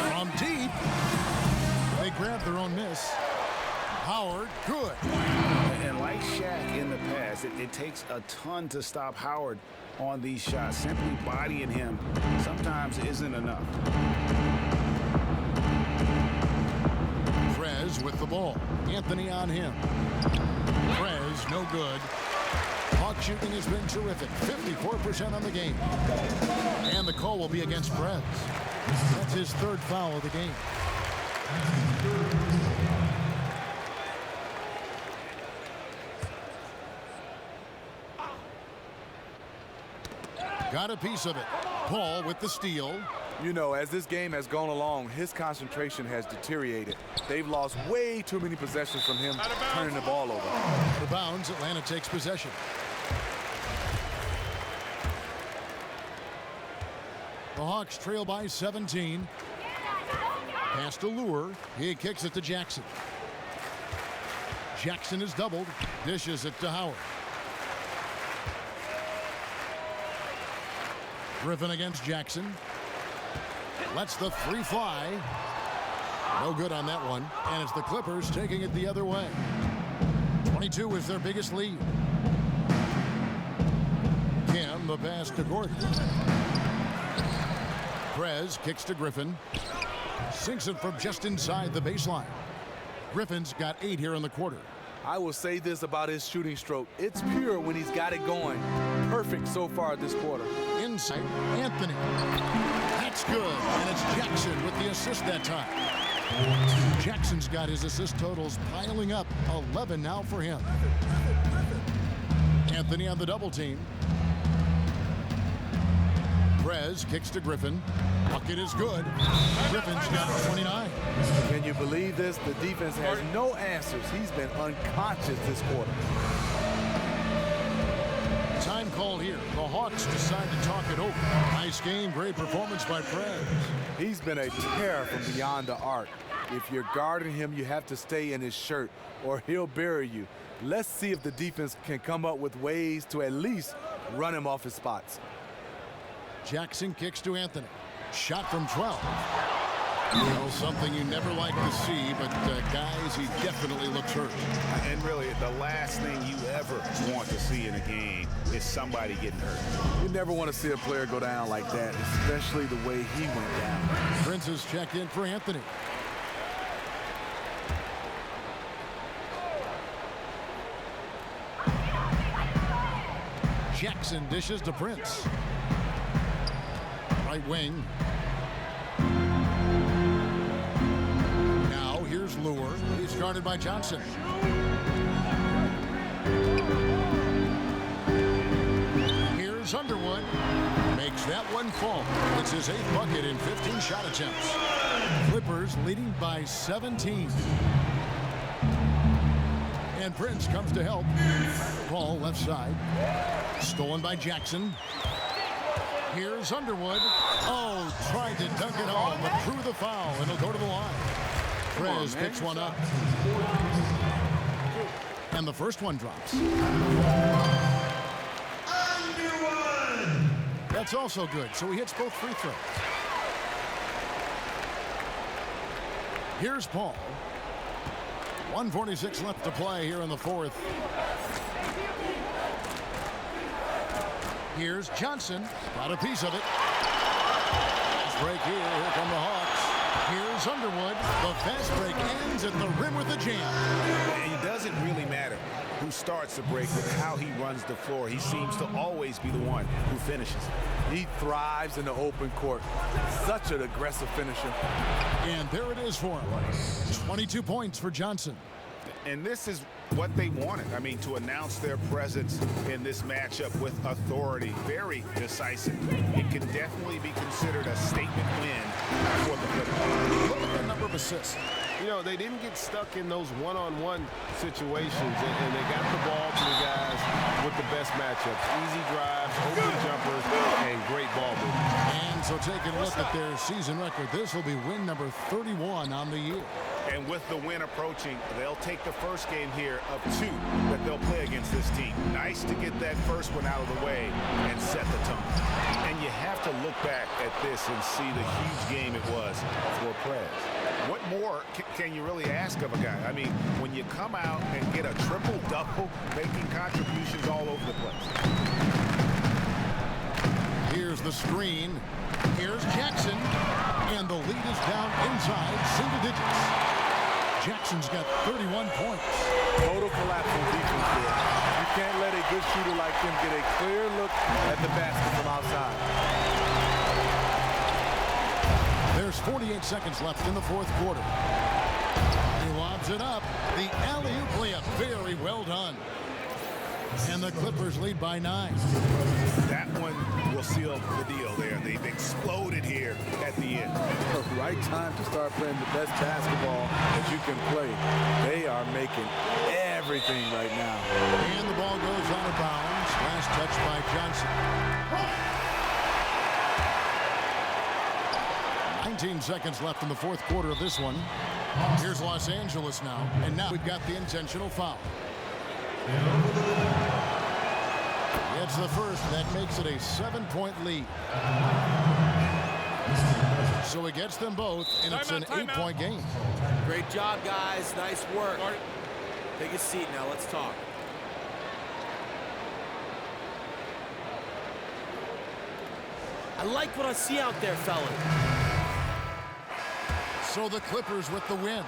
A: From deep. They grab their own miss. Howard, good.
C: And like Shaq in the past, it takes a ton to stop Howard on these shots. Simply bodying him sometimes isn't enough.
A: Prez with the ball. Anthony on him. Prez, no good. Hawk shooting has been terrific. 54% on the game. And the call will be against Prez. That's his third foul of the game. Got a piece of it. Paul with the steal.
B: You know, as this game has gone along, his concentration has deteriorated. They've lost way too many possessions from him turning the ball over.
A: Out of bounds, Atlanta takes possession. The Hawks trail by 17. Pass to Lure. He kicks it to Jackson. Jackson is doubled. Dishes it to Howard. Griffin against Jackson. Lets the three fly. No good on that one. And it's the Clippers taking it the other way. 22 is their biggest lead. Kim, the pass to Gordon. Prez kicks to Griffin. Sinks it from just inside the baseline. Griffin's got 8 here in the quarter.
B: I will say this about his shooting stroke. It's pure when he's got it going. Perfect so far this quarter.
A: Inside, Anthony. That's good. And it's Jackson with the assist that time. Jackson's got his assist totals piling up. 11 now for him. Anthony on the double team. Prez kicks to Griffin. Bucket is good. Griffin's got 29.
B: Can you believe this? The defense has no answers. He's been unconscious this quarter.
A: Time called here. The Hawks decide to talk it over. Nice game. Great performance by Prez.
B: He's been a terror from beyond the arc. If you're guarding him, you have to stay in his shirt or he'll bury you. Let's see if the defense can come up with ways to at least run him off his spots.
A: Jackson kicks to Anthony. Shot from 12. You know, something you never like to see, but guys, he definitely looks hurt.
C: And really, the last thing you ever want to see in a game is somebody getting hurt.
B: You never want to see a player go down like that, especially the way he went down.
A: Prince has checked in for Anthony. Jackson dishes to Prince. Right wing. Now here's Lure. He's guarded by Johnson. Here's Underwood. Makes that one fall. It's his 8th bucket in 15 shot attempts. Clippers leading by 17. And Prince comes to help. Ball left side. Stolen by Jackson. Here's Underwood. Oh, tried to dunk it home, but threw the foul, and he'll go to the line. Prez picks one up. And the first one drops. That's also good, so he hits both free throws. Here's Paul. 1:46 left to play here in the fourth. Here's Johnson. Got a piece of it. Fast break here. Here come the Hawks. Here's Underwood. The fast break ends at the rim with a jam.
C: And it doesn't really matter who starts the break with how he runs the floor. He seems to always be the one who finishes.
B: He thrives in the open court. Such an aggressive finisher.
A: And there it is for him. 22 points for Johnson.
C: And this is what they wanted. I mean, to announce their presence in this matchup with authority. Very decisive. It can definitely be considered a statement win for the Clippers.
A: Look at the number of assists.
F: You know, they didn't get stuck in those one-on-one situations, and they got the ball to the guys with the best matchups. Easy drives, open jumpers, and great ball movement.
A: And so taking a look at their season record, this will be win number 31 on the year.
C: And with the win approaching, they'll take the first game here of 2 that they'll play against this team. Nice to get that first one out of the way and set the tone. And you have to look back at this and see the huge game it was for Prez. What more can you really ask of a guy? I mean, when you come out and get a triple-double, making contributions all over the place.
A: Here's the screen. Here's Jackson. And the lead is down inside single digits. Jackson's got 31 points.
B: Total collapse on defense there. You can't let a good shooter like him get a clear look at the basket from outside.
A: There's 48 seconds left in the fourth quarter. He lobs it up. The alley-oop layup. Very well done. And the Clippers lead by 9.
C: That one will seal the deal there. They've exploded here at the end.
B: The right time to start playing the best basketball that you can play. They are making everything right now.
A: And the ball goes out of bounds. Last touch by Johnson. 19 seconds left in the fourth quarter of this one. Here's Los Angeles now. And now we've got the intentional foul. It's the first. That makes it a 7-point lead. So it gets them both, and it's an 8-point game.
D: Great job, guys. Nice work. Take a seat now. Let's talk. I like what I see out there, fellas.
A: So the Clippers with the win.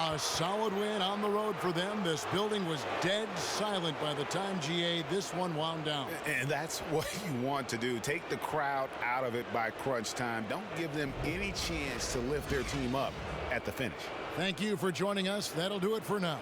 A: A solid win on the road for them. This building was dead silent by the time, GA, this one wound down.
C: And that's what you want to do. Take the crowd out of it by crunch time. Don't give them any chance to lift their team up at the finish.
A: Thank you for joining us. That'll do it for now.